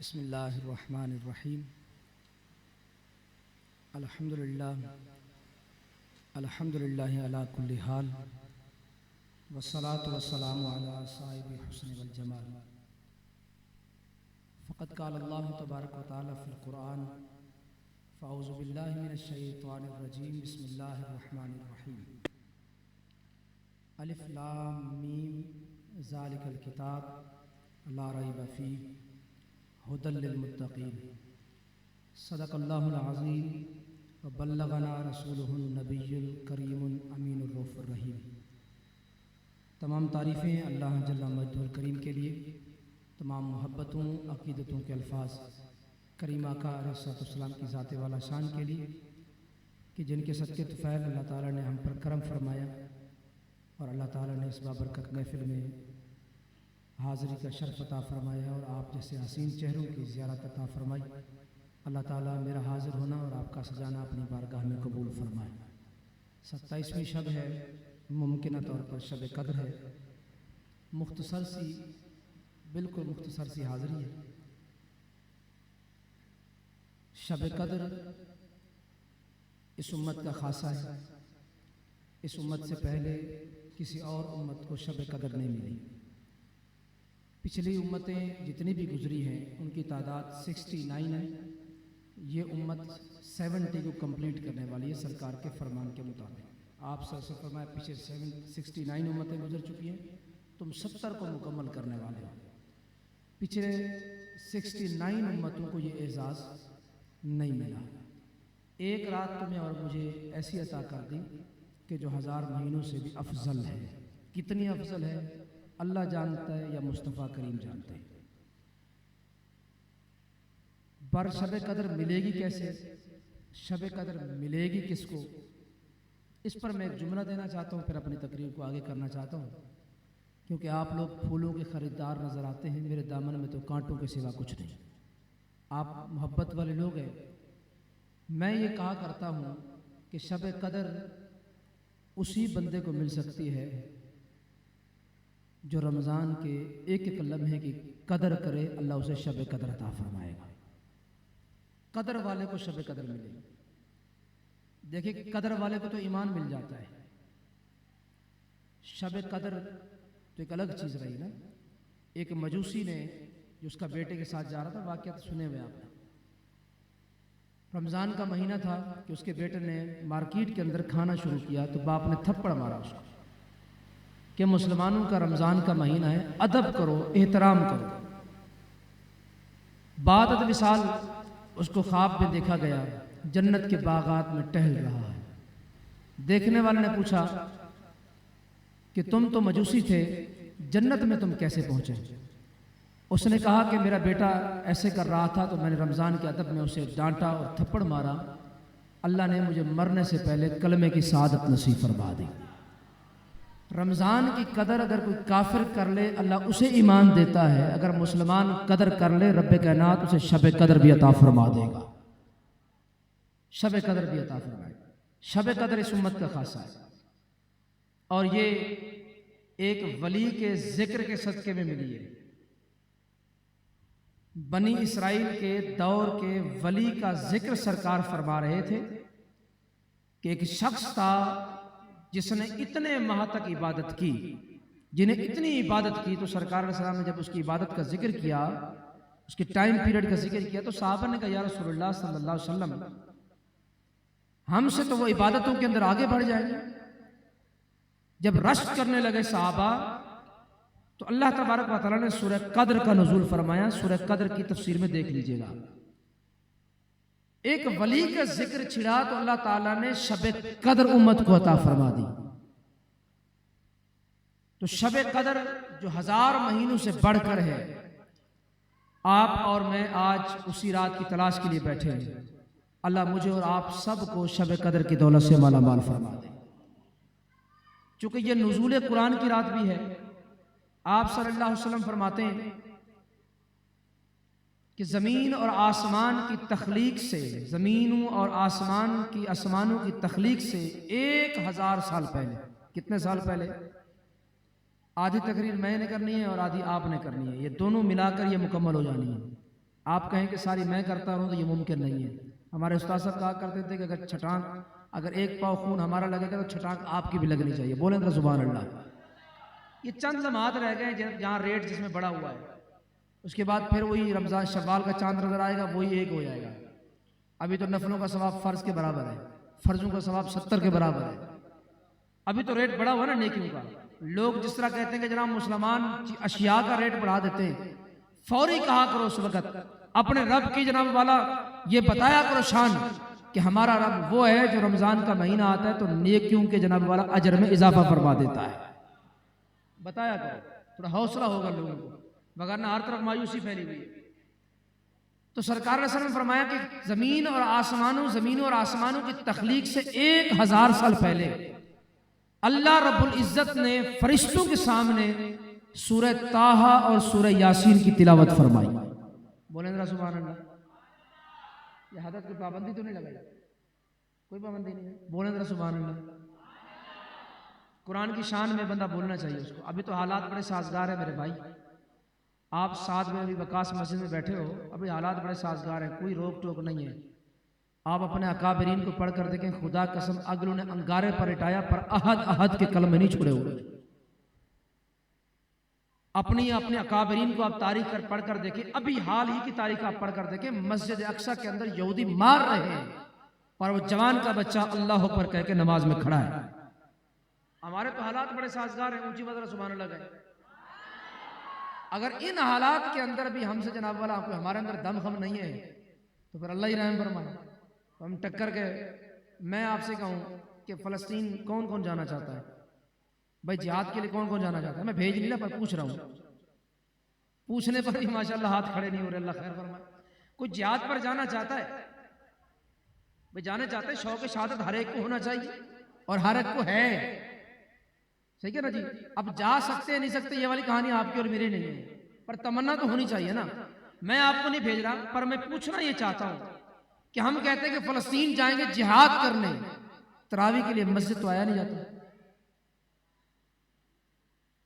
बिस्मिल्लाहिर्रहमानिर्रहीम। अल्हम्दुलिल्लाहि अला कुल्ली हाल वस्सलातु वस्सलामु अला साहिबि हुस्नि वल जमाल। फ़क़द क़ाल अल्लाहु तबारक व तआला फ़िल क़ुरआन फ़अऊज़ु बिल्लाहि मिनश शैतानिर रजीम बिस्मिल्लाहिर्रहमानिर्रहीम। अलिफ लाम मीम ज़ालिकल किताब ला रैब फ़ीह हुदल लिल मुत्तक़ीन। सदक़ल्लाहुल अज़ीम व बल्लगना रसूलुहुन नबियुल करीमुल अमीनुर रऊफ़ुर रहीम। तमाम तारीफ़ें अल्लाह जल्ल मजदुल करीम के लिए, तमाम मोहब्बतों अक़ीदतों के अल्फाज करीम आका अलैहिस्सलाम की ज़ात वाला शान के लिए कि जिनके सदक़े तुफ़ैल अल्लाह ताला ने हम पर करम फरमाया और अल्लाह ताला ने इस बाबरकत महफ़िल में हाज़िरी का शर्फ़ अता फरमाया और आप जैसे हसीन चेहरों की ज़ियारत अता फरमाई। अल्लाह ताला मेरा हाज़िर होना और आपका सजाना अपनी बारगाह में कबूल फरमाए। 27वीं शब है, मुमकिन तौर पर शब कद्र है। मुख्तसर सी, बिल्कुल मुख्तसर सी हाज़िरी है। शब कद्र इस उम्मत का खासा है। इस उम्मत से पहले किसी और उम्मत को शब कद्र नहीं मिली। पिछली उम्मतें जितनी भी गुजरी हैं उनकी तादाद 69 है। ये उम्मत 70 को कंप्लीट करने वाली है सरकार के फरमान के मुताबिक। आप सबसे फरमाया पीछे 69 उम्मतें गुजर चुकी हैं, तुम 70 को मुकम्मल करने वाले हो। पिछले 69 उम्मतों को ये एजाज़ नहीं मिला। एक रात तुम्हें और मुझे ऐसी अता कर दी कि जो 1000 महीनों से भी अफजल है। कितनी अफजल है अल्लाह जानता है या मुस्तफ़ा करीम जानते हैं। पर शब कद्र मिलेगी कैसे, शब कद्र मिलेगी किसको, इस पर मैं एक जुमला देना चाहता हूँ, फिर अपनी तकरीर को आगे करना चाहता हूँ। क्योंकि आप लोग फूलों के ख़रीदार नज़र आते हैं, मेरे दामन में तो कांटों के सिवा कुछ नहीं। आप मोहब्बत वाले लोग हैं। मैं ये कहा करता हूँ कि शब कद्र उसी बंदे को मिल सकती है जो रमज़ान के एक एक लम्हे की कदर करे, अल्लाह उसे शब कद्र अता फरमाएगा। कदर वाले को शब कद्र मिलेगी। देखिए, कदर वाले को तो ईमान मिल जाता है। शब कद्र तो एक अलग चीज़ रही ना। एक मजूसी ने जो उसका बेटे के साथ जा रहा था, वाक़या तो सुने हुए आपने। रमज़ान का महीना था कि उसके बेटे ने मार्केट के अंदर खाना शुरू किया तो बाप ने थप्पड़ मारा उसको कि मुसलमानों का रमज़ान का महीना है, अदब करो, एहतराम करो। बाद विसाल उसको ख्वाब में देखा गया, जन्नत के बागात में टहल रहा है। देखने वाले ने पूछा कि तुम तो मजूसी थे, जन्नत में तुम कैसे पहुंचे? उसने कहा कि मेरा बेटा ऐसे कर रहा था तो मैंने रमज़ान के अदब में उसे डांटा और थप्पड़ मारा। अल्लाह ने मुझे मरने से पहले कलमे की शहादत नसीब फरमा दी। रमज़ान की कदर अगर कोई काफिर कर ले, अल्लाह उसे ईमान देता है। अगर मुसलमान कदर कर ले, रब्बे कायनात उसे शब कदर भी अता फरमा देगा। शब कदर भी अता फरमाएगा। शब कदर इस उम्मत का खासा है और ये एक वली के जिक्र के सदके में मिली है। बनी इसराइल के दौर के वली का जिक्र सरकार फरमा रहे थे कि एक शख्स था जिसने इतने माह तक इबादत की, जिन्हें इतनी इबादत की। तो सरकार अलैहिस्सलाम ने जब उसकी इबादत का जिक्र किया, उसके टाइम पीरियड का जिक्र किया, तो सहाबा ने कहा या रसूलुल्लाह सल्लल्लाहु अलैहि वसल्लम, हमसे तो वो इबादतों के अंदर आगे बढ़ जाएंगे। जब रश्क करने लगे सहाबा, तो अल्लाह तबारक व तआला ने सूरह कद्र का नुज़ूल फरमाया। सूरह कद्र की तफसीर में देख लीजिएगा। एक वली का जिक्र छिड़ा तो अल्लाह ताला ने शब कद्र उम्मत को अता फरमा दी। तो शब कद्र जो 1000 महीनों से बढ़कर है, आप और मैं आज उसी रात की तलाश के लिए बैठे हैं। अल्लाह मुझे और आप सबको शब कद्र की दौलत से माला माल फरमा दे। चूंकि यह नुज़ूल कुरान की रात भी है, आप सल्लल्लाहु अलैहि वसल्लम फरमाते हैं कि ज़मीन और आसमान की तख्लीक से, ज़मीनों और आसमानों की तख्लीक से 1000 साल पहले, कितने साल पहले? आधी तकरीर मैंने करनी है और आधी आपने करनी है, ये दोनों मिलाकर ये मुकम्मल हो जानी है। आप कहें कि सारी मैं करता रहूं तो ये मुमकिन नहीं है। हमारे उस्ताद साहब कहा करते थे कि अगर छटांग, अगर एक पाव खून हमारा लगेगा तो छटांग आपकी भी लगनी चाहिए। बोले तो सुभान अल्लाह। ये चंद लम्हात रह गए जहाँ रेट जिसमें बड़ा हुआ है। उसके बाद फिर वही रमजान शव्वाल का चांद नजर आएगा, वही एक हो जाएगा। अभी तो नफलों का सवाब फर्ज के बराबर है, फर्जों का सवाब 70 के बराबर है। अभी तो रेट बढ़ा हुआ ना नेकियों का। लोग जिस तरह कहते हैं कि जनाब मुसलमान अशिया का रेट बढ़ा देते हैं, फौरी कहा करो उस वक्त अपने रब की जनाब वाला ये बताया करो शान कि हमारा रब वो है जो रमजान का महीना आता है तो नेकियों के जनाब वाला अजर में इजाफा फरमा देता है। बताया करो, थोड़ा हौसला होगा लोगों को, वगरना हर तरफ मायूसी फैली हुई है। तो सरकार ने फरमाया कि जमीनों और आसमानों की तख्लीक से 1000 साल पहले अल्लाह रब्बुल इज्जत ने फरिश्तों के सामने सूरह ताहा और सूरह यासीन की तिलावत फरमाई। बोले जरा सुभान अल्लाह। ये हदत की पाबंदी तो नहीं लगाई, कोई पाबंदी नहीं है। बोले जरा सुभान अल्लाह। कुरान की शान में बंदा बोलना चाहिए उसको। अभी तो हालात बड़े साजगार है मेरे भाई, आप साथ में अभी वकास मस्जिद में बैठे हो, अभी हालात बड़े साजगार हैं, कोई रोक टोक नहीं है। आप अपने अकाबरीन को पढ़ कर देखें, खुदा कसम अगलों ने अंगारे पर इटाया पर अहद के कलम नहीं छुड़े हुए। अपने अकाबरीन को आप तारीख कर पढ़ कर देखें, अभी हाल ही की तारीख आप पढ़ कर देखें, मस्जिद अक्सा के अंदर यहूदी मार रहे हैं और वो जवान का बच्चा अल्लाह पर कह के नमाज में खड़ा है। हमारे तो हालात बड़े साजगार हैं, ऊंची मदर सुभान अल्लाह गए। अगर इन हालात के अंदर भी हमसे जनाब वाला हमारे अंदर दम खम नहीं है तो फिर अल्लाह ही रहम फरमाए। तो हम टक्कर के, मैं आपसे कहूँ कि फ़लस्तीन कौन कौन जाना चाहता है भाई? जिहाद के लिए कौन कौन जाना चाहता है? मैं भेज नहीं रहा पर पूछ रहा हूँ, पूछने पर भी माशाल्लाह हाथ खड़े नहीं हो रहे, अल्लाह खैर फरमाए। कोई जिहाद पर जाना चाहता है भाई? जाना चाहते हैं, शौक़ शहादत हर एक को होना चाहिए और हर एक को है, सही है ना जी। अब जा सकते नहीं सकते ये वाली कहानी आपकी और मेरी नहीं है, पर तमन्ना तो होनी चाहिए ना। मैं आपको नहीं भेज रहा, पर मैं पूछना ये चाहता हूं कि हम कहते हैं कि फ़लस्तीन जाएंगे जिहाद करने, तरावी के लिए मस्जिद तो आया नहीं जाता।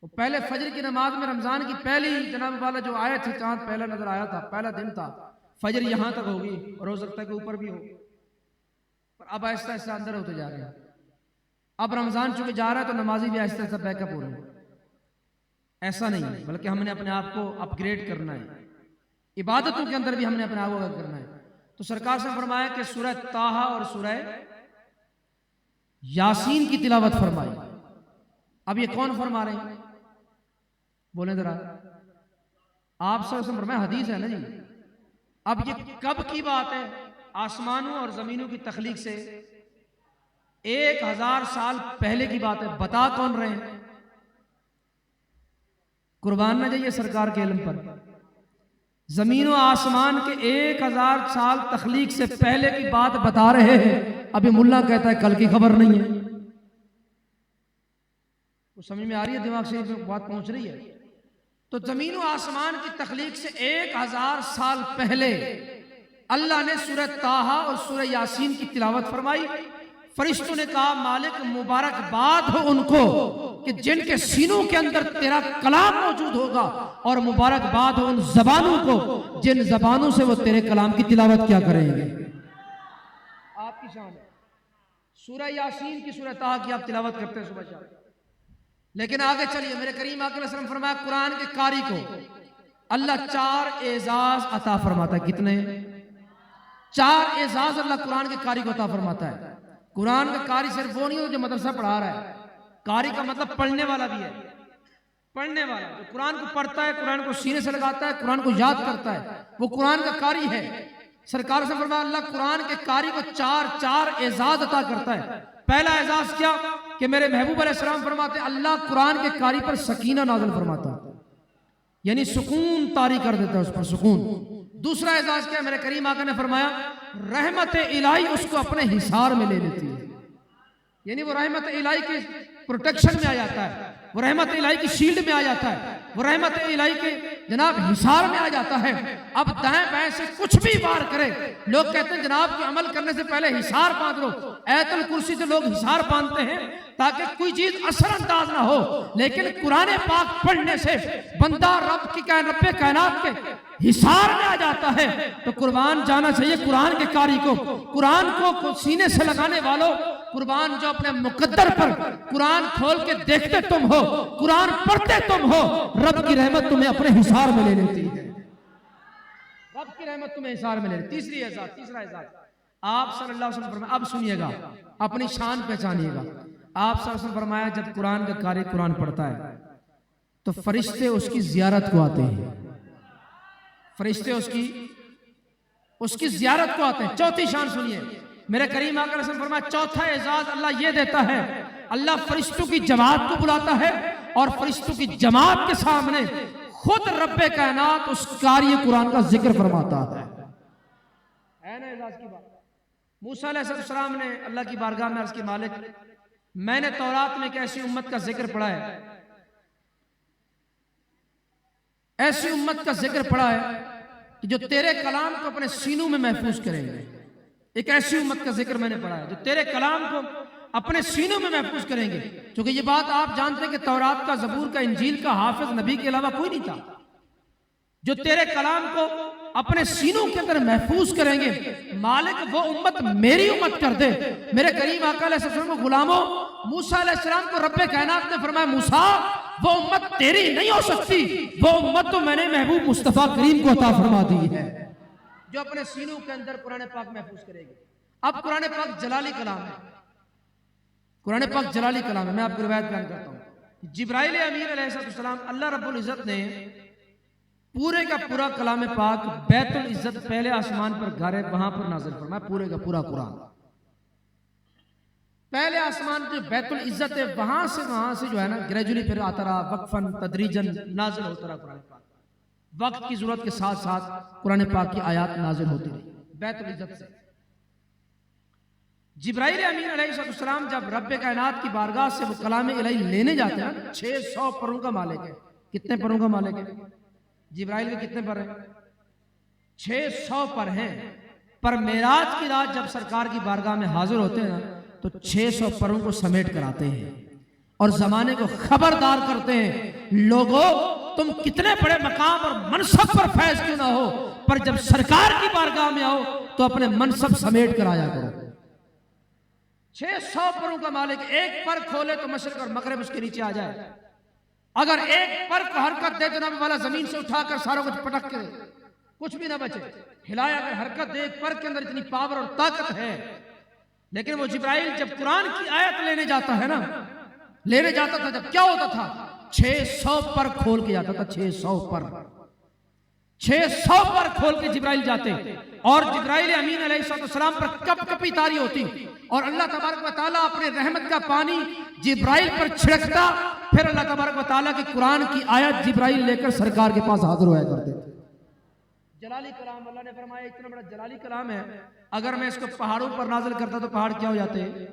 वो पहले फजर की नमाज में रमजान की पहली जनाब वाला जो आया थे, चांद पहला नजर आया था, पहला दिन था, फजर यहां तक होगी और हो सकता है कि ऊपर भी हो, पर अब आहिस्ता आहिस्ता अंदर होते जा रहे हैं। अब रमजान चुके जा रहा है तो नमाजी भी आहिस्ता आहिस्ता बैकअप हो रहे हैं। ऐसा नहीं है, बल्कि हमने अपने आप को अपग्रेड करना है, इबादतों के अंदर भी हमने अपने आप को करना है। तो सरकार से फरमाया कि सूरह ताहा और सूरह यासीन की तिलावत फरमाई। अब ये कौन फरमा रहे हैं? बोले जरा आप सब फरमाया, हदीस है ना जी। अब ये कब की बात है? आसमानों और जमीनों की तख्लीक से 1000 साल पहले की बात है। बता कौन रहे हैं? कुर्बान ना जाइए सरकार के इल्म पर। जमीन और आसमान के 1000 साल तख्लीक से पहले की बात बता रहे हैं। अभी मुल्ला कहता है कल की खबर नहीं है। वो समझ में आ रही है, दिमाग से बात पहुंच रही है। तो जमीन और आसमान की तख्लीक से 1000 साल पहले अल्लाह ने सूरह ताहा और सूरह यासीन की तिलावत फरमाई। फरिश्तों ने कहा मालिक मुबारकबाद हो उनको कि जिनके सीनों के अंदर तेरा कलाम मौजूद होगा, और मुबारकबाद हो उन जबानों को जिन जबानों से वो तेरे कलाम की तिलावत क्या करेंगे। आपकी शान है। सूरह यासीन की सूरह ताहा की आप तिलावत करते हैं सुबह शाम, लेकिन आगे चलिए, मेरे करीम आक़ा अलैहि सल्लम फरमाया कुरान के कारी को अल्लाह 4 एजाज अता फरमाता है। कितने? 4 एजाज अल्लाह कुरान के कारी को अता फरमाता है। कुरान का कारी सिर्फ वो नहीं हो जो मदरसा पढ़ा रहा है, कारी का मतलब पढ़ने वाला भी है। पढ़ने वाला जो कुरान को पढ़ता है, कुरान को सीने से लगाता है, कुरान को याद करता है, वो कुरान का कारी है। सरकार से फरमाया अल्लाह कुरान के कारी को 4 एजाज अता करता है। पहला एजाज क्या कि मेरे महबूब अलैहिस्सलाम फरमाते अल्लाह कुरान के कारी पर सकीना नाज़िल फरमाता, यानी सुकून तारी कर देता है, उस पर सुकून। दूसरा एजाज क्या? मेरे करीम आका ने फरमाया रहमत इलाही उसको अपने हिसार में ले लेती है, यानी वो रहमत इलाही के प्रोटेक्शन में आ जाता है, वो रहमत इलाही की शील्ड में आ जाता है, वो रहमत इलाही के जनाब हिसार में आ जाता है। अब दाएं बाएं से कुछ भी वार करे, लोग कहते हैं जनाब कि अमल करने से पहले हिसार बांध लो। आयतुल कुर्सी से लोग हिसार बांधते हैं ताकि कोई चीज असरअंदाज ना हो, लेकिन कुरान पाक पढ़ने से बंदा रब कायनात के हिसार में आ जाता है। तो कुर्बान जाना चाहिए कुरान के कारी को, कुरान को सीने से लगाने वालों, कुर्बान जो अपने मुकद्दर पर कुरान खोल के देखते तुम हो, कुरान पढ़ते तुम हो, रब की रहमत तुम्हें अपने हिसार में ले लेती है। रब की रहमत तुम्हें हिसार में ले लेती। तीसरा एजाज आप सल्लल्लाहु अलैहि वसल्लम फरमाया, अब सुनिएगा, अपनी शान पहचानिएगा। आप सल्लल्लाहु अलैहि वसल्लम फरमाया, जब कुरान का कारी कुरान पढ़ता है तो फरिश्ते उसकी जियारत को आते हैं, फरिश्ते उसकी जियारत को आते हैं। चौथी शान सुनिए, मेरे करीम आका रसूल फरमाया, चौथा एजाज अल्लाह ये देता है, अल्लाह फरिश्तों की जमात को बुलाता है और फरिश्तों की जमात के सामने खुद रब्बे कायनात उस कारी कुरान का जिक्र फरमाता है ना एजाज की बात। मूसा अलैहिस्सलाम ने अल्लाह की बारगाह में अर्ज की, मालिक मैंने तौरात में एक ऐसी उम्मत का जिक्र पढ़ा है, ऐसी उम्मत का जिक्र पढ़ा है कि जो तेरे कलाम को अपने सीनों में महफूज करेंगे। एक ऐसी उम्मत का जिक्र मैंने पढ़ा है जो तेरे कलाम को अपने सीनों में महफूज करेंगे। क्योंकि ये बात आप जानते हैं कि तौरात का, जबूर का, इंजील का हाफिज नबी के अलावा कोई नहीं था। जो तेरे कलाम को अपने सीनों के अंदर महफूज करेंगे, मालिक वो उम्मत मेरी उम्मत कर दे। मेरे करीम आका अलैहिस्सलाम को गुलामों, मूसा अलैहिस्सलाम को रब्बे कायनात ने फरमाया, मूसा वो उम्मत तेरी नहीं हो सकती, वो उम्मत तो मैंने महबूब मुस्तफा करीम को अता फरमा दी है, जो अपने सीनों के अंदर कुरान पाक महफूज करेगी। अब कुरान पाक जलाली कलाम है, कुरान पाक जलाली कलाम है। मैं आपको रिवायत बयान करता हूँ। जिब्राइल अमीन अलैहिस्सलाम, अल्लाह रब्बुल इज्जत ने पूरे का पूरा कलाम पाक बैतुल इज्जत पहले आसमान पर घर है वहां पर नाजिल फरमाया, पूरे का पूरा कुरान पहले आसमान जो बैतुल इज्जत है वहां से जो है ना ग्रेजुअली फिर आता रहा, वक्फन तदरीजन नाजिल होता रहा कुरान पाक। वक्त की जरूरत के साथ साथ कुरान पाक की आयात नाजिल होती रही बैतुल इज्जत से। जिब्राइल अमीन अलैहिस्सलाम जब रब्बे कायनात की बारगाह से वो कलाम इलाही लेने जाते हैं, 600 परों का मालिक है। कितने परों का मालिक है? जिब्राइल के कितने पर हैं? 600 पर हैं। पर मेराज की रात जब सरकार की बारगाह में हाजिर होते हैं ना, तो 600 परों को समेट कर आते हैं और जमाने को खबरदार करते हैं, लोगों तुम कितने बड़े मकाम और मनसब पर फैज क्यों ना हो, पर जब सरकार की बारगाह में आओ तो अपने मनसब समेट कर आया करो। 600 परों का मालिक, एक पर खोले तो मशरिक और मगरिब उसके नीचे आ जाए। अगर एक पर को हरकत दे जनाब वाला जमीन से उठाकर सारा कुछ पटक के कुछ भी ना बचे, हिलाया अगर हरकत दे, एक पर के अंदर इतनी पावर और ताकत है। लेकिन वो जिब्राइल जब कुरान की आयत लेने जाता है ना, लेने जाता था, जब क्या होता था, 600 पर खोल के जाता था। 600 पर खोल के जिब्राइल जाते और जिब्राइल अमीन अलैहिस्सलाम पर कपकपी तारी होती और अल्लाह तबारक व तआला अपने रहमत का पानी जिब्राइल पर छिड़कता। फिर अल्लाह तबारक व तआला की कुरान की आयत जिब्राइल लेकर सरकार के पास हाजिर होया करते थे। जलाली कलाम, अल्लाह ने फरमाया इतना बड़ा जलाली कलाम है, अगर मैं इसको पहाड़ों पर नाजिल करता तो पहाड़ क्या हो जाते हैं?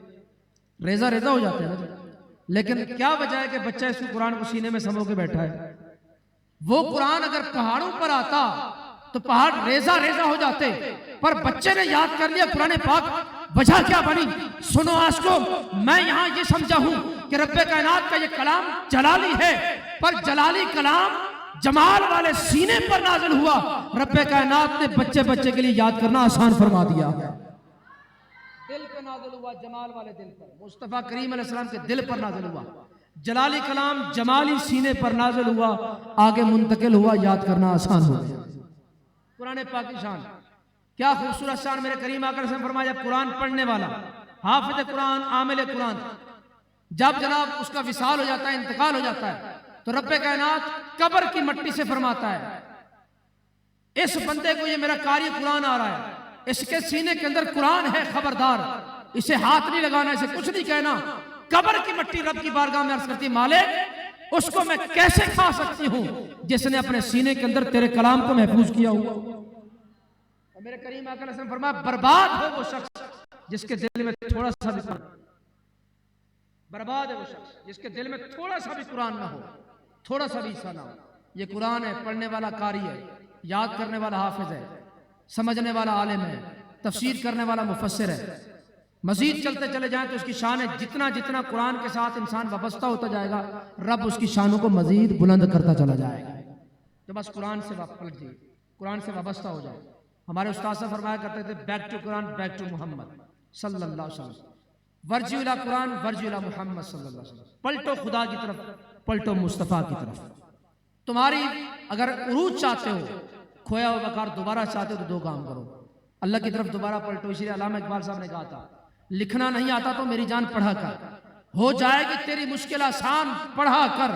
रेजा रेजा हो जाते हैं। लेकिन क्या वजह है कि बच्चा इसको कुरान को सीने में समो के बैठा है? वो कुरान अगर पहाड़ों पर आता तो पहाड़ रेजा रेजा हो जाते, पर बच्चे ने याद कर लिया कुरान पाक। वजह क्या बनी? सुनो आज को, मैं यहां ये समझा हूं कि रब्बे कायनात का ये कलाम जलाली है, पर जलाली कलाम जमाल वाले सीने पर नाजिल हुआ। रब्बे कायनात ने बच्चे बच्चे के लिए याद करना आसान फरमा दिया। दिल पे नाजिल हुआ, जमाल वाले दिल पर, मुस्तफा करीम अलैहिस्सलाम के दिल पर नाजिल हुआ। जलाली कलाम जमाली सीने पर नाजिल हुआ, आगे मुंतकिल हुआ, याद करना आसान हो गया। कुरान पाक की शान, क्या खूबसूरत शान। मेरे करीम आकर से फरमाया, जब कुरान पढ़ने वाला हाफिज कुरान, आमिल कुरान, जब जनाब उसका विसाल हो जाता है, इंतकाल हो जाता है, तो रब्बे कायनात कब्र की मिट्टी से फरमाता है, इस बंदे को ये मेरा कारी कुरान आ रहा है, इसके सीने के अंदर कुरान है, खबरदार इसे हाथ नहीं लगाना, इसे कुछ नहीं कहना। कब्र की मिट्टी रब की बारगाह में अर्ज करती, मालिक उसको मैं कैसे खा सकती हूं जिसने अपने सीने के अंदर तेरे कलाम को महफूज किया हुआ। और मेरे करीम आका ने फरमाया, बर्बाद हो वो शख्स जिसके दिल में थोड़ा सा भी कुरान, बर्बाद है वो शख्स जिसके दिल में थोड़ा सा भी कुरान ना हो, थोड़ा सा भी हिस्सा ना हो। ये कुरान है, पढ़ने वाला कारी है, याद करने वाला हाफिज है, समझने वाला आलिम है, तफसीर करने वाला मुफस्सिर है। मजीद चलते चले जाएं तो उसकी शान है, जितना जितना कुरान के साथ इंसान वाबस्ता होता जाएगा रब उसकी शानों को मजीद बुलंद करता चला जाएगा। तो बस कुरान से पलट जाइए, कुरान से वाबस्ता हो जाए। हमारे उस्ताद साहब फरमाया करते थे, back to Quran, back to Muhammad सल्लल्लाहु अलैहि वसल्लम, वर्जिउला कुरान वर्जिउला मोहम्मद सल्लल्लाहु अलैहि वसल्लम। पलटो खुदा की तरफ, पलटो मुस्तफ़ा की तरफ। तुम्हारी अगर उरूज चाहते हो, खोया हुआ वकार दोबारा चाहते हो तो दो काम करो, अल्लाह की तरफ दोबारा पलटो। इसलिए अल्लामा इकबाल साहब ने कहा था, लिखना नहीं आता तो मेरी जान पढ़ा कर, हो जाएगी तेरी मुश्किल आसान पढ़ा कर।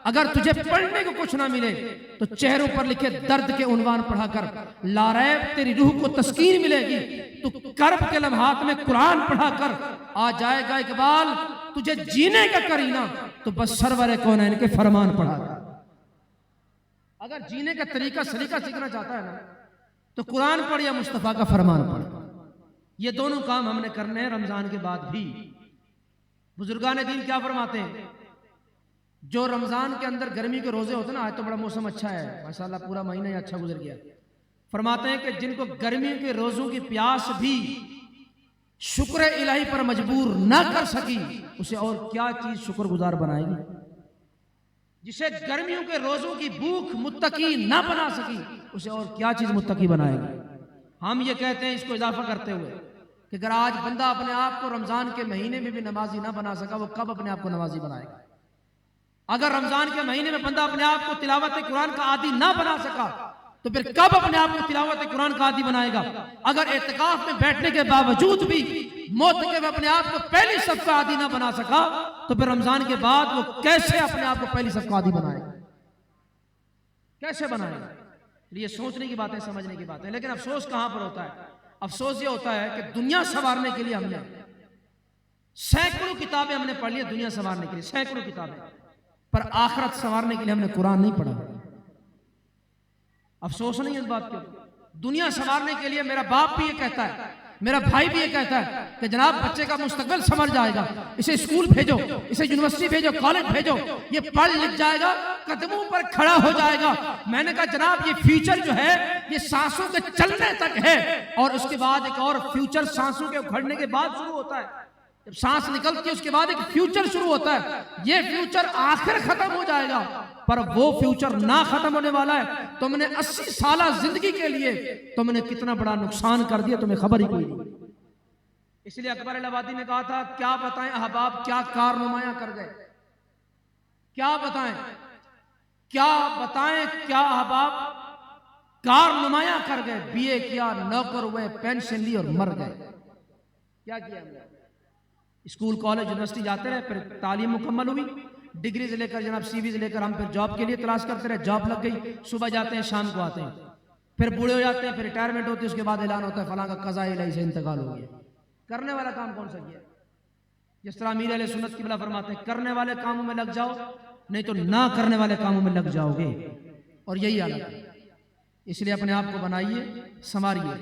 अगर तुझे पढ़ने को कुछ ना मिले तो चेहरों पर लिखे दर्द के उन्वान पढ़ा कर। लारैब तेरी रूह को तस्कीन मिलेगी तो कर्ब के लम्हात में कुरान पढ़ा कर। आ जाएगा इकबाल तुझे जीने का करीना तो बस सरवर कौनैन के फरमान पढ़ा कर। अगर जीने का तरीका सलीका सीखना चाहता है ना तो कुरान पढ़ या मुस्तफ़ा का फरमान पढ़। ये दोनों काम हमने करने हैं रमजान के बाद भी। बुजुर्गान दीन क्या फरमाते हैं, जो रमजान के अंदर गर्मी के रोजे होते हैं ना, आज तो बड़ा मौसम अच्छा है माशाल्लाह, पूरा महीना ही अच्छा गुजर गया। फरमाते हैं कि जिनको गर्मी के रोजों की प्यास भी शुक्र इलाही पर मजबूर ना कर सकी, उसे और क्या चीज शुक्रगुजार बनाएगी। जिसे गर्मियों के रोजों की भूख मुत्तकी ना बना सकी, उसे और क्या चीज मुत्तकी बनाएगी। हम ये कहते हैं इसको इजाफा करते हुए कि अगर आज बंदा अपने आप को रमजान के महीने में भी नमाजी ना बना सका, वो कब अपने आप को नमाजी बनाएगा। अगर रमजान के महीने में बंदा अपने आप को तिलावत कुरान का आदी ना बना सका तो फिर कब अपने आप को तिलावत कुरान का आदी बनाएगा। अगर एतकाफ में बैठने के बावजूद भी मौत के अपने आप को पहली सफ का आदी ना बना सका तो फिर रमजान के बाद वो कैसे अपने आप को पहली सफ का आदी बनाएगा, कैसे बनाएगा। ये सोचने की बात है, समझने की बात है। लेकिन अफसोस कहां पर होता है, अफसोस ये होता है कि दुनिया संवारने के लिए हमने सैकड़ों किताबें हमने पढ़ ली, दुनिया संवारने के लिए सैकड़ों किताबें, पर आखिरत संवारने के लिए हमने कुरान नहीं पढ़ा। अफसोस नहीं इस बात के। दुनिया संवारने के लिए मेरा बाप भी ये कहता है, मेरा भाई भी ये कहता है कि जनाब बच्चे का मुस्तकबिल संवर जाएगा, इसे स्कूल भेजो, इसे यूनिवर्सिटी भेजो, कॉलेज भेजो, ये पढ़ लिख जाएगा, कदमों पर खड़ा हो जाएगा। मैंने कहा जनाब ये फ्यूचर जो है ये सांसों के चलने तक है, और उसके बाद एक और फ्यूचर सांसों के उखड़ने के बाद शुरू होता है। जब सांस निकलती है उसके बाद एक फ्यूचर शुरू होता है। ये फ्यूचर आखिर खत्म हो जाएगा, पर वो फ्यूचर ना खत्म होने वाला है। तुमने 80 साल जिंदगी के लिए तुमने कितना बड़ा नुकसान कर दिया, तुम्हें खबर ही कोई नहीं। इसलिए अकबर इलाहाबादी ने कहा था, क्या बताएं अहबाब क्या कारनुमाया कर गए, क्या बताएं, क्या बताएं क्या अहबाब कारनुमाया कर गए। बीए किया, नौकर हुए, पेंशन ली और मर गए। क्या किया हमने? स्कूल कॉलेज यूनिवर्सिटी जाते रहे, फिर तालीम मुकम्मल हुई, डिग्री से लेकर जनाब सीवी से लेकर हम फिर जॉब के लिए तलाश करते रहे, जॉब लग गई, सुबह जाते हैं शाम को आते हैं, फिर बूढ़े हो जाते हैं, फिर रिटायरमेंट होती है, उसके बाद ऐलान होता है फलां का कज़ा इलाही से इंतकाल हो गया। करने वाला काम कौन सा किया? जिस तरह अमीर अहले सुन्नत क़िबला फरमाते हैं, करने वाले कामों में लग जाओ नहीं तो ना करने वाले कामों में लग जाओगे, और यही हालत है। इसलिए अपने आप को बनाइए, संवारिए।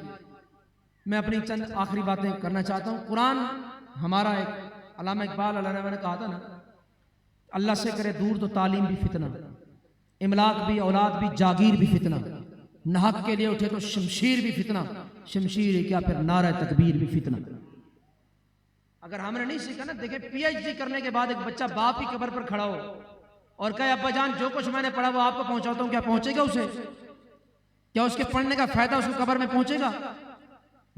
मैं अपनी चंद आखिरी बातें करना चाहता हूँ। कुरान हमारा एक, अल्लामा इकबाल अल्लाह ने कहा था ना, अल्लाह से करे दूर तो तालीम भी फितना, इमलाक भी, औलाद भी, जागीर भी फितना, नाहक के लिए उठे तो शमशीर भी फितना, शमशीर क्या फिर नारा तकबीर भी फितना। अगर हमने नहीं सीखा ना, देखे पीएचडी करने के बाद एक बच्चा बाप की कब्र पर खड़ा हो और कहे अब्बा जान जो कुछ मैंने पढ़ा वो आपको पहुंचाता हूं, क्या पहुंचेगा उसे? क्या उसके पढ़ने का फायदा उसको कब्र में पहुंचेगा?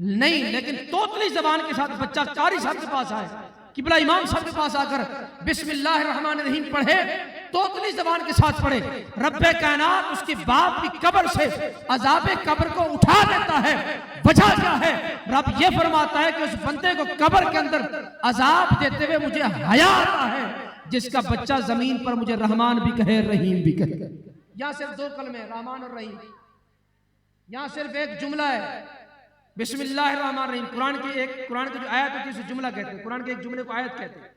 नहीं। लेकिन तोतली जबान के साथ बच्चा कारी साहब के पास आए, किबला इमाम साहब के पास आकर बिस्मिल्लाहिर्रहमानिर्रहीम पढ़े, तोतली जबान के साथ पढ़े, रब्बे कायनात उसकी बाप की कब्र से अजाबे कब्र को उठा देता है। वजह क्या है? रब ये फरमाता है कि उस बंदे को कब्र के अंदर अजाब देते हुए मुझे हया आता है, जिसका बच्चा जमीन पर मुझे रहमान भी कहे, रहीम भी कहे। यहां सिर्फ दो कलमे, रहमान और रहीम। यहां सिर्फ एक जुमला है, बिस्मिल्लाहिर्रहमानिर्रहीम। कुरान की जो आयत होती है उसे जुमला कहते हैं, कुरान के एक जुमले को आयत कहते हैं।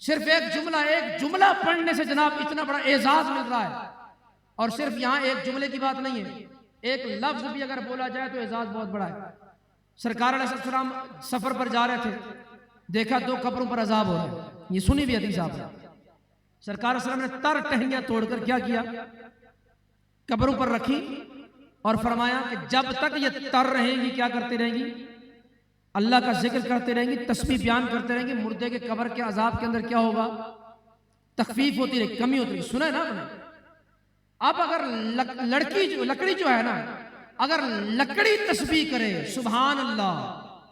सिर्फ एक जुमला पढ़ने से जनाब इतना बड़ा एजाज मिल रहा है। और सिर्फ यहाँ एक जुमले की बात नहीं है, एक लफ्ज भी अगर बोला जाए तो एजाज बहुत बड़ा है। सरकार अलैहिस्सलाम सफर पर जा रहे थे, देखा 2 कब्रों पर अजाब हो रहा है, ये सुनी भी हदीस आपने। सरकार सल्लल्लाहु अलैहि वसल्लम ने तर टहनियां तोड़कर क्या किया, कब्रों पर रखी और फरमाया कि जब तक ये तर रहेंगी क्या करते रहेंगी, अल्लाह का जिक्र करते रहेंगी, तस्बीह बयान करते रहेंगे, मुर्दे के कब्र के अजाब के अंदर क्या होगा, तखफीफ होती रहेगी, कमी होती रहेगी। सुना है ना आपने? अब अगर लकड़ी जो है ना, अगर लकड़ी तस्बीह करे, सुभान अल्लाह,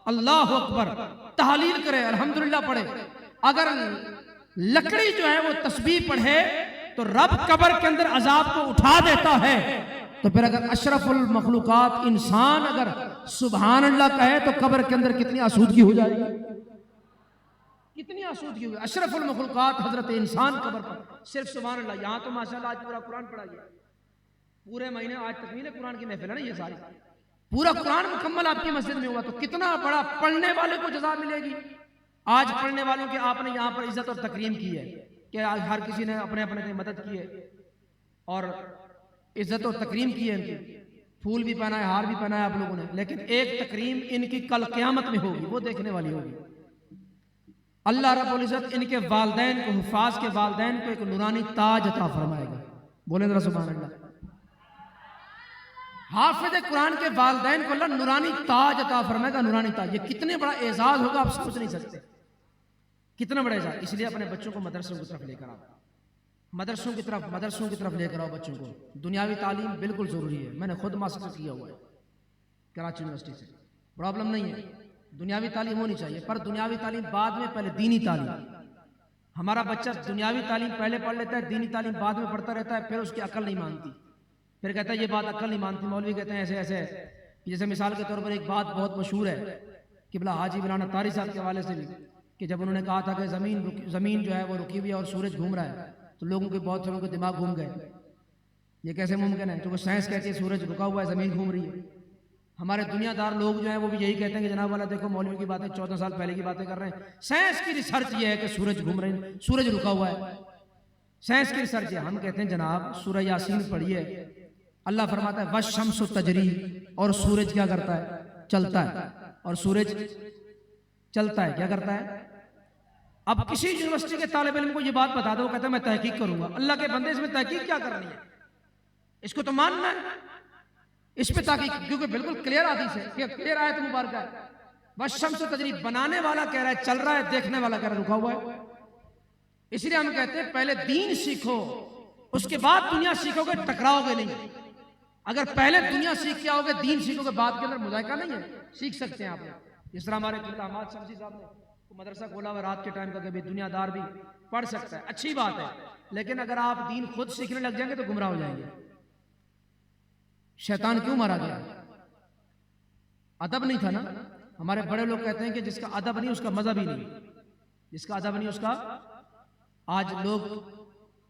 अल्लाह अकबर, तहलील करे, अल्हम्दुलिल्लाह पढ़े, अगर लकड़ी जो है वो तस्बीह पढ़े तो रब कब्र के अंदर अजाब को उठा देता है। तो फिर अगर अशरफुल मखलूकात इंसान अगर सुभान अल्लाह कहे तो कब्र के अंदर कितनी आसूदगी हो जाएगी, कितनी आसूदगी होगी। अशरफुल मखलूकात हजरत इंसान कब्र पर सिर्फ सुभान अल्लाह। यहाँ तो माशाल्लाह आज पूरा कुरान पढ़ा गया, पूरे महीने आज तकमील कुरान की महफिल है ना, ये सारी पूरा कुरान मुकम्मल आपकी मस्जिद में हुआ, तो कितना बड़ा पढ़ने वाले को जज़ा मिलेगी। आज पढ़ने वालों की आपने यहाँ पर इज्जत और तकरीम की है कि आज हर किसी ने अपने अपने की मदद की है और इज्जत और तकरीम की है, इनकी फूल भी पहना है, हार भी पहना है आप लोगों ने, लेकिन एक तकरीम इनकी कल क़यामत में होगी, वो देखने वाली होगी। अल्लाह रब्बुल इज्जत इनके वालिदैन को, हुफ़ाज़ के वालिदैन को एक नूरानी ताज अता फरमाएगा। बोले जरा सुभान अल्लाह। हाफिज़ कुरान के वालिदैन को अल्लाह नूरानी ताज अता फरमाएगा, नूरानी ताज। ये कितने बड़ा एजाज होगा आप सोच नहीं सकते, कितना बड़ा एजाज। इसलिए अपने बच्चों को मदरसों की तरफ लेकर आओ, मदरसों की तरफ लेकर आओ बच्चों को। दुनियावी तालीम बिल्कुल ज़रूरी है, मैंने खुद मास्टर्स किया हुआ है कराची यूनिवर्सिटी से, प्रॉब्लम नहीं है, दुनियावी तालीम होनी चाहिए, पर दुनियावी तालीम बाद में, पहले दीनी तालीम। हमारा बच्चा दुनियावी तालीम पहले पढ़ लेता है, दीनी तालीम बाद में पढ़ता रहता है, फिर उसकी अकल नहीं मानती, फिर कहता है ये बात अकल नहीं मानती। मौलवी कहते हैं ऐसे ऐसे है। जैसे मिसाल के तौर पर एक बात बहुत मशहूर है कि भला हाजी मौलाना तारी साहब के हवाले से भी, कि जब उन्होंने कहा था कि ज़मीन जो है वो रुकी हुई है और सूरज घूम रहा है, तो लोगों के बहुत सारों के दिमाग घूम गए, ये कैसे मुमकिन है। तो वो साइंस कहती है सूरज रुका हुआ है, ज़मीन घूम रही है। हमारे दुनियादार लोग जो हैं वो भी यही कहते हैं कि जनाब वाला देखो मौलवी की बातें 14 साल पहले की बातें कर रहे हैं। साइंस की रिसर्च ये है कि सूरज घूम रहे हैं, सूरज रुका हुआ है, साइंस की रिसर्च है। हम कहते हैं जनाब सूरह यासीन पढ़िए, अल्लाह फरमाता है वश्शम्सु तजरी, और सूरज क्या करता है, चलता है, और सूरज चलता है, क्या करता है। अब किसी यूनिवर्सिटी के तालिब इल्म को ये बात बता दो, कहता है मैं तहकीक करूंगा। अल्लाह के बंदे इसमें तहकीक क्या करनी है, इसको तो मानना है, इस पे तहकीक, क्योंकि बिल्कुल क्लियर हदीस है, क्लियर आयत मुबारक है। वश्शम्सु तजरी, बनाने वाला कह रहा है चल रहा है, देखने वाला कह रहा है रुका हुआ है। इसलिए हम कहते हैं पहले दीन सीखो, उसके बाद दुनिया सीखोगे, टकराओगे नहीं। अगर पहले दुनिया सीख के आओगे, दीन सीखोगे, बाद के अंदर मुजाहिका नहीं है, सीख सकते हैं आप। जिस तरह हमारे अहमद शमसी साहब ने मदरसा खोला हुआ रात के टाइम का, कभी दुनियादार भी पढ़ सकता है, अच्छी बात है, लेकिन अगर आप दीन खुद सीखने लग जाएंगे तो गुमराह हो जाएंगे। शैतान क्यों मारा गया, अदब नहीं था ना। हमारे बड़े लोग कहते हैं कि जिसका अदब नहीं उसका मजा भी नहीं, जिसका अदब नहीं उसका। आज लोग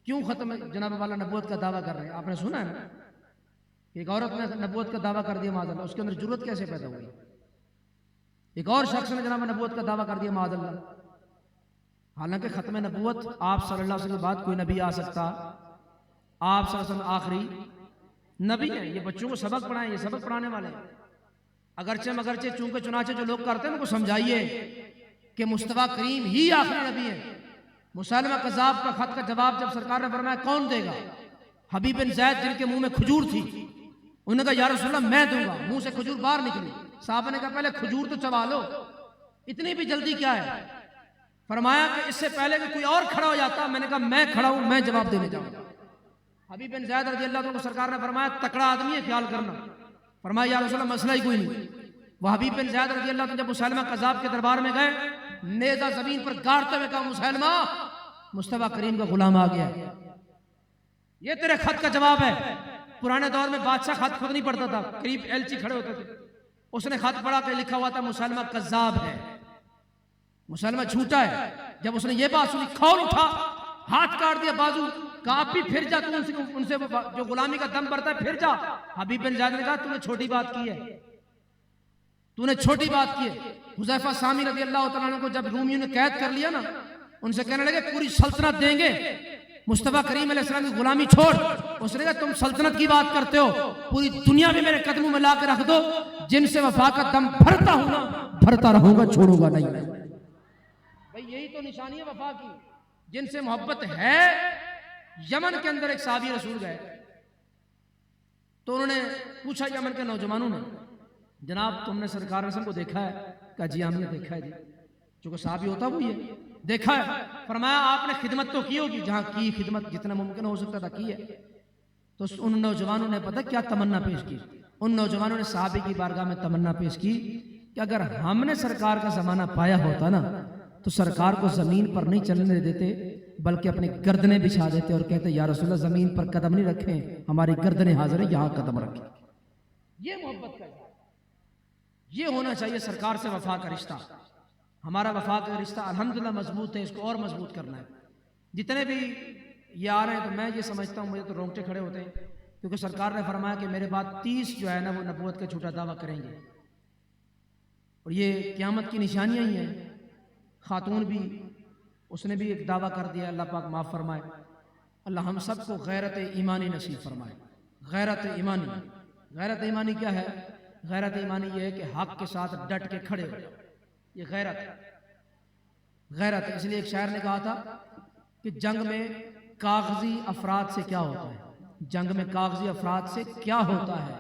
क्यों खत्म जनाब वाला नबूवत का दावा कर रहे हैं, आपने सुना है ना, एक औरत ने नबूवत का दावा कर दिया माज़अल्लाह, उसके अंदर जुर्रत कैसे पैदा हुई। एक और शख्स ने जनाब नबूवत का दावा कर दिया माज़अल्लाह, हालांकि खत्म नबूवत आप सल्लल्लाहु अलैहि वसल्लम के बाद कोई नबी आ सकता, आप सल्लल्लाहु अलैहि वसल्लम आखिरी नबी है। ये बच्चों को सबक पढ़ाएं, ये सबक पढ़ाने वाले हैं। अगरचे मगरचे चूंकि चुनाचे जो लोग करते हैं उनको समझाइए कि मुस्तफ़ा करीम ही आखिरी नबी है। मुसैलमा कज़्ज़ाब का खत का जवाब जब सरकार ने फरमाया कौन देगा, हबीब बिन ज़ैद जिनके मुंह में खजूर थी, उन्होंने कहा या रसूलल्लाह मैं दूंगा। मुंह से खजूर बाहर निकली, साहब ने कहा पहले खजूर तो चबा लो, इतनी भी जल्दी क्या है। फरमाया कि इससे पहले कि कोई और खड़ा हो जाता, मैंने कहा मैं खड़ा हूं, मैं जवाब देने जाऊंगा। हबीब बिन ज़ैद रज़ी अल्लाह अन्हु को सरकार ने फरमाया तकड़ा आदमी है, ख्याल करना। फरमाया या रसूलल्लाह मसला ही कोई नहीं। वो हबीब बिन ज़ैद रज़ी अल्लाह अन्हु जब मुसैलमा कज़्ज़ाब के दरबार में गए, नेज़ा जमीन पर गाड़ते हुए कहा मुसैलमा मुस्तफ़ा करीम का गुलाम आ गया, ये तेरे खत का जवाब है। पुराने दौर में बादशाह खत खुद नहीं पढ़ता था, करीब एलची खड़े होते थे, उसने खत पढ़ा के लिखा हुआ था मुसैलमा कज़्ज़ाब है, मुसैलमा झूठा है। जब उसने ये बात सुनी खौल उठा, हाथ काट दिया, बाजू कहा आप भी फिर जा, तू उनसे जो गुलामी का दम भरता है फिर जा। हबीब बिन ज़ैद ने कहा तूने छोटी बात की है, तूने छोटी बात की है। हुज़ैफा सामी रज़ी अल्लाह तआला अन्हु को जब रूमियों ने कैद कर लिया ना, उनसे कहने लगे पूरी सल्तनत देंगे, मुस्तफ़ा करीम अलैहिस्सलाम की गुलामी छोड़। उसने कहा तुम सल्तनत की बात करते हो, पूरी दुनिया भी मेरे कदमों में ला के रख दो, जिनसे वफा का दम भरता हूं ना भरता रहूंगा, छोड़ूंगा नहीं। भाई यही तो निशानी है वफा की, जिनसे मोहब्बत है। यमन के अंदर एक साहबी रसूल गए तो उन्होंने पूछा यमन के नौजवानों ने, जनाब तुमने सरकार रसूल को देखा है? कहा जी हमने देखा है जी। जो साहबी होता वही है, देखा है। फरमाया आपने खिदमत तो की होगी, जहां की खिदमत जितना मुमकिन हो सकता था की है। तो उन नौजवानों ने पता क्या तमन्ना पेश की? उन नौजवानों ने साहबी की बारगाह में तमन्ना पेश की कि अगर हमने सरकार का जमाना पाया होता ना तो सरकार को जमीन पर नहीं चलने देते, बल्कि अपनी गर्दनें बिछा देते और कहते या रसूलल्लाह जमीन पर कदम नहीं रखें, हमारी गर्दनें हाजिर है, यहां कदम रखें। ये मोहब्बत का, ये होना चाहिए सरकार से वफा का रिश्ता। हमारा वफा का रिश्ता अल्हम्दुलिल्लाह मजबूत है, इसको और मजबूत करना है। जितने भी ये आ रहे हैं तो मैं ये समझता हूँ, मुझे तो रोंगटे खड़े होते हैं, क्योंकि सरकार ने फरमाया कि मेरे बाद 30 जो है ना वो नबूवत का झूठा दावा करेंगे, और ये क़यामत की निशानियां ही हैं। खातून भी, उसने भी एक दावा कर दिया, अल्लाह पाक माफ़ फरमाए। अल्लाह हम सबको गैरत ईमानी नसीब फरमाए। गैरत ईमानी, गैरत ईमानी क्या है? गैरत ईमानी ये है कि हक के साथ डट के खड़े हो, ये गैरत है। गैरत है, इसलिए एक शायर ने कहा था कि जंग में कागजी अफराद से क्या होता है? जंग में कागजी अफराद से क्या होता है?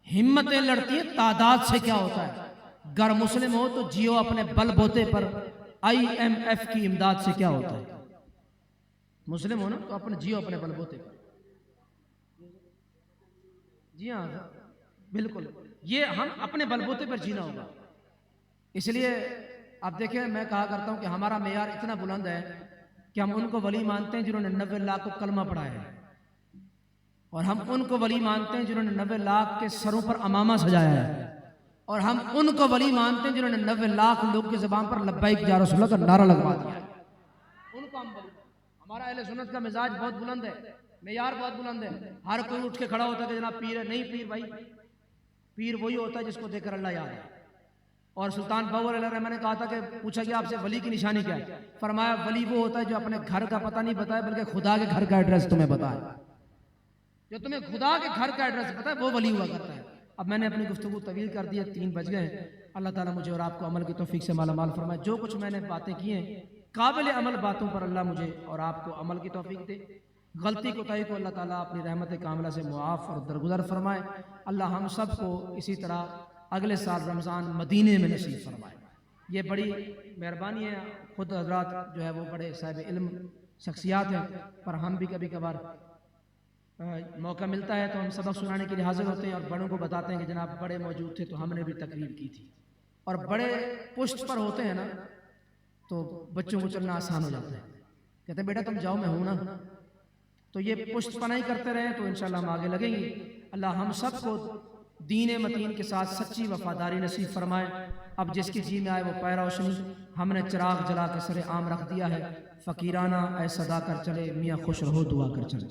हिम्मतें लड़ती है, तादाद से क्या होता है? गर मुस्लिम हो तो जियो अपने बलबोते पर, IMF की इमदाद से क्या होता है? मुस्लिम हो ना तो अपने जियो अपने बलबोते पर। जी हाँ बिल्कुल, ये हम अपने बलबोते पर जीना होगा। इसलिए आप देखें, मैं कहा करता हूं कि हमारा मेयार इतना बुलंद है कि हम उनको वली मानते हैं जिन्होंने 90 लाख को कलमा पढ़ाया है, और हम उनको वली मानते हैं जिन्होंने 90 लाख के सरों पर अमामा सजाया है, और हम उनको वली मानते हैं जिन्होंने 90 लाख लोग की ज़बान पर लब्बैक या रसूलल्लाह का नारा लगवा दिया है। उनको हम वली। हमारा अहले सुन्नत का मिजाज बहुत बुलंद है, मेयार बहुत बुलंद है। हर कोई उठ के खड़ा होता है कि जनाब पीर है। नहीं पीर भाई, पीर वही होता है जिसको देखकर अल्लाह याद है। और सुल्तान बाबर अलैहिर्रहमान ने कहा था कि पूछा कि आपसे वली की निशानी क्या है? फरमाया वली वो होता है जो अपने घर का पता नहीं बताए, बल्कि खुदा के घर का एड्रेस तुम्हें बताए। जो तुम्हें खुदा के घर का एड्रेस पता है वो वली हुआ करता है। अब मैंने अपनी गुफ्तगू तवील कर दी है, 3 बज गए। अल्लाह ताला मुझे और आपको अमल की तौफीक से माला माल फरमाए। जो कुछ मैंने बातें की हैं काबिल अमल बातों पर अल्लाह मुझे और आपको अमल की तौफीक दे। गलती कोताही को अल्लाह ताला अपनी रहमत कामिला से मुआफ़ और दरगुजर फरमाए। अल्लाह हम सब को इसी तरह अगले साल रमज़ान मदीने में नसीब फरमाए। ये बड़ी मेहरबानी है। खुद हज़रात जो है वो बड़े साहिब इल्म शख्सियात हैं, पर हम भी कभी कभार मौका मिलता है तो हम सबक सुनाने के लिए हाजिर होते हैं और बड़ों को बताते हैं कि जनाब बड़े मौजूद थे तो हमने भी तकरीर की थी। और बड़े पुष्ट पर होते हैं ना तो बच्चों को चलना आसान हो जाता है। कहते हैं बेटा तुम जाओ, मैं हूं ना। तो ये पुष्ट पनाही करते रहे तो इंशाल्लाह हम आगे लगेंगे। अल्लाह हम सबको दीन मतीन के साथ सच्ची वफादारी नसीब फरमाए। अब जिसकी जी में आए वो पै रोशनी, हमने चिराग जला के सरे आम रख दिया है। फ़कीराना ऐ सदा कर चले, मियाँ खुश रहो दुआ कर चले।